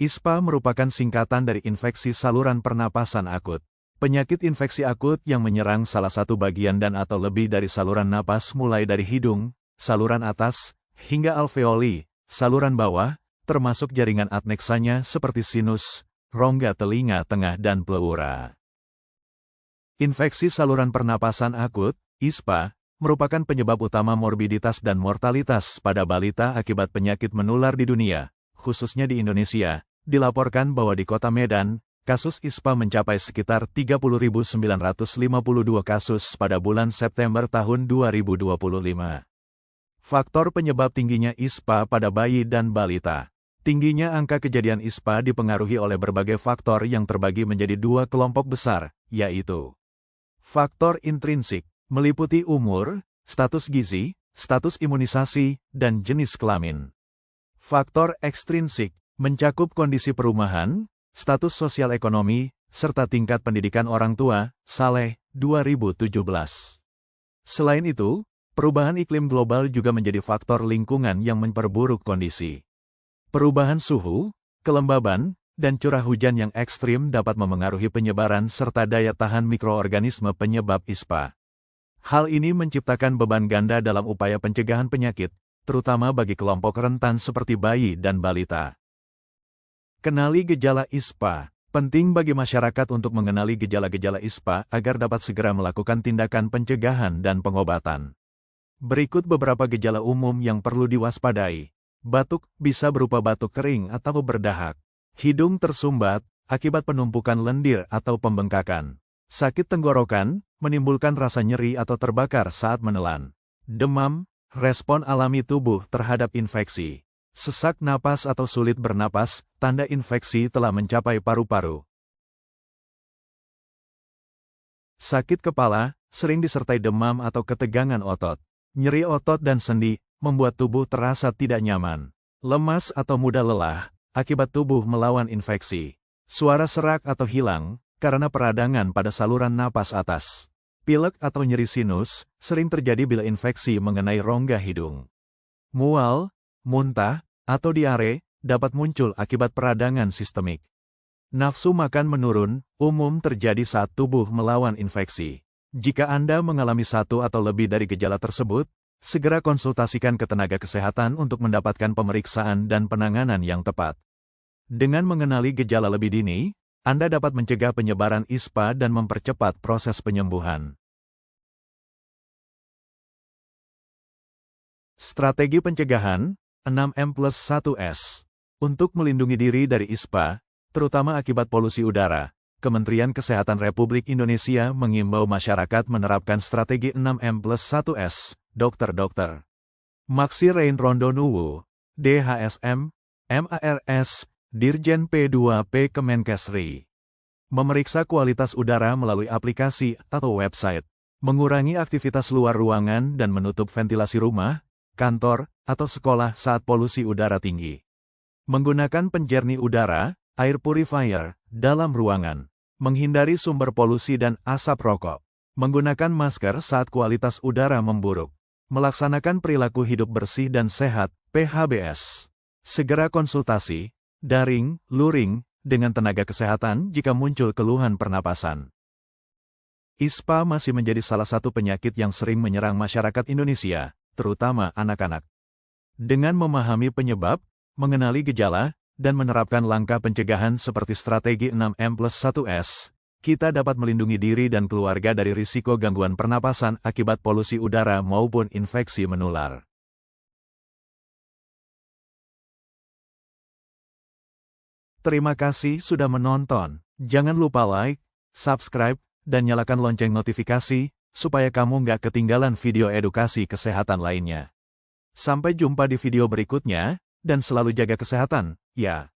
ISPA merupakan singkatan dari infeksi saluran pernapasan akut. Penyakit infeksi akut yang menyerang salah satu bagian dan atau lebih dari saluran napas mulai dari hidung, saluran atas, hingga alveoli, saluran bawah, termasuk jaringan adneksanya seperti sinus, rongga telinga tengah dan pleura. Infeksi saluran pernapasan akut, ISPA, merupakan penyebab utama morbiditas dan mortalitas pada balita akibat penyakit menular di dunia, khususnya di Indonesia. Dilaporkan bahwa di Kota Medan, kasus ISPA mencapai sekitar 30.952 kasus pada bulan September tahun 2025. Faktor penyebab tingginya ISPA pada bayi dan balita. Tingginya angka kejadian ISPA dipengaruhi oleh berbagai faktor yang terbagi menjadi dua kelompok besar, yaitu faktor intrinsik, meliputi umur, status gizi, status imunisasi, dan jenis kelamin. Faktor ekstrinsik, mencakup kondisi perumahan, status sosial ekonomi, serta tingkat pendidikan orang tua, Saleh, 2017. Selain itu, perubahan iklim global juga menjadi faktor lingkungan yang memperburuk kondisi. Perubahan suhu, kelembaban, dan curah hujan yang ekstrim dapat memengaruhi penyebaran serta daya tahan mikroorganisme penyebab ISPA. Hal ini menciptakan beban ganda dalam upaya pencegahan penyakit, terutama bagi kelompok rentan seperti bayi dan balita. Kenali gejala ISPA. Penting bagi masyarakat untuk mengenali gejala-gejala ISPA agar dapat segera melakukan tindakan pencegahan dan pengobatan. Berikut beberapa gejala umum yang perlu diwaspadai. Batuk bisa berupa batuk kering atau berdahak. Hidung tersumbat akibat penumpukan lendir atau pembengkakan. Sakit tenggorokan menimbulkan rasa nyeri atau terbakar saat menelan. Demam, respon alami tubuh terhadap infeksi. Sesak napas atau sulit bernapas, tanda infeksi telah mencapai paru-paru. Sakit kepala, sering disertai demam atau ketegangan otot. Nyeri otot dan sendi, membuat tubuh terasa tidak nyaman. Lemas atau mudah lelah, akibat tubuh melawan infeksi. Suara serak atau hilang, karena peradangan pada saluran napas atas. Pilek atau nyeri sinus, sering terjadi bila infeksi mengenai rongga hidung. Mual, muntah, atau diare, dapat muncul akibat peradangan sistemik. Nafsu makan menurun, umum terjadi saat tubuh melawan infeksi. Jika Anda mengalami satu atau lebih dari gejala tersebut, segera konsultasikan ke tenaga kesehatan untuk mendapatkan pemeriksaan dan penanganan yang tepat. Dengan mengenali gejala lebih dini, Anda dapat mencegah penyebaran ISPA dan mempercepat proses penyembuhan. Strategi pencegahan 6M+1S. Untuk melindungi diri dari ISPA, terutama akibat polusi udara, Kementerian Kesehatan Republik Indonesia mengimbau masyarakat menerapkan strategi 6M+1S, dokter-dokter. Maksi Rein Rondonuwu, DHSM, MARS, Dirjen P2P Kemenkesri. Memeriksa kualitas udara melalui aplikasi atau website. Mengurangi aktivitas luar ruangan dan menutup ventilasi rumah, kantor, atau sekolah saat polusi udara tinggi. Menggunakan penjernih udara, air purifier, dalam ruangan. Menghindari sumber polusi dan asap rokok. Menggunakan masker saat kualitas udara memburuk. Melaksanakan perilaku hidup bersih dan sehat, PHBS. Segera konsultasi, daring, luring, dengan tenaga kesehatan jika muncul keluhan pernapasan. ISPA masih menjadi salah satu penyakit yang sering menyerang masyarakat Indonesia, terutama anak-anak. Dengan memahami penyebab, mengenali gejala, dan menerapkan langkah pencegahan seperti strategi 6M+1S, kita dapat melindungi diri dan keluarga dari risiko gangguan pernapasan akibat polusi udara maupun infeksi menular. Terima kasih sudah menonton. Jangan lupa like, subscribe, dan nyalakan lonceng notifikasi, supaya kamu nggak ketinggalan video edukasi kesehatan lainnya. Sampai jumpa di video berikutnya, dan selalu jaga kesehatan, ya.